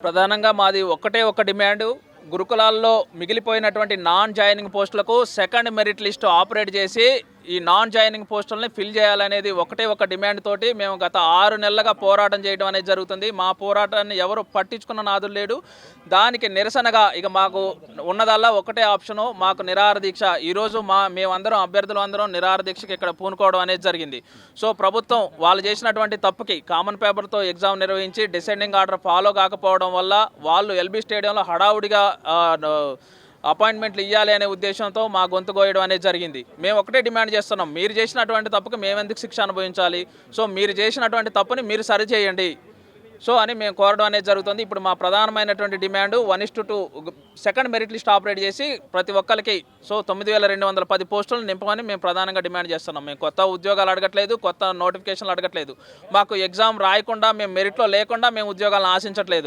ప్రధానంగా మాది ఒక్క డిమాండ్ గురుకులాల్లో మిగిలిపోయినటువంటి నాన్ జాయినింగ్ పోస్టులకు సెకండ్ మెరిట్ లిస్ట్ ఆపరేట్ చేసి ఈ నాన్ జాయినింగ్ పోస్టులని ఫిల్ చేయాలనేది ఒక డిమాండ్ తోటి మేము గత 6 నెలలుగా పోరాటం చేయడం అనేది జరుగుతుంది. మా పోరాటాన్ని ఎవరు పట్టించుకున్న నాదులు లేడు. దానికి నిరసనగా ఇక మాకు ఉన్నదల్లా ఒకటే ఆప్షను, మాకు నిరాహార దీక్ష. ఈరోజు మేమందరం అభ్యర్థులు అందరం నిరాహార దీక్షకి ఇక్కడ పూనుకోవడం అనేది జరిగింది. సో ప్రభుత్వం వాళ్ళు చేసినటువంటి తప్పుకి కామన్ పేపర్తో ఎగ్జామ్ నిర్వహించి డిసెండింగ్ ఆర్డర్ ఫాలో కాకపోవడం వల్ల వాళ్ళు ఎల్బీ స్టేడియంలో హడావుడిగా అపాయింట్మెంట్లు ఇవ్వాలి అనే ఉద్దేశంతో మా గొంతు కోయడం అనేది జరిగింది. మేము ఒకటే డిమాండ్ చేస్తున్నాం, మీరు చేసినటువంటి తప్పుకి మేమెందుకు శిక్ష అనుభవించాలి? సో మీరు చేసినటువంటి తప్పుని మీరు సరిచేయండి అని మేము కోరడం అనేది జరుగుతుంది. ఇప్పుడు మా ప్రధానమైనటువంటి demand 1:2 second merit list operate చేసి ప్రతి ఒక్కరికి 9210 పోస్టులు నింపమని మేము ప్రధానంగా డిమాండ్ చేస్తున్నాం. మేము కొత్త ఉద్యోగాలు అడగట్లేదు, కొత్త నోటిఫికేషన్లు అడగట్లేదు. మాకు ఎగ్జామ్ రాయకుండా మేము మెరిట్లో లేకుండా మేము ఉద్యోగాలను ఆశించట్లేదు.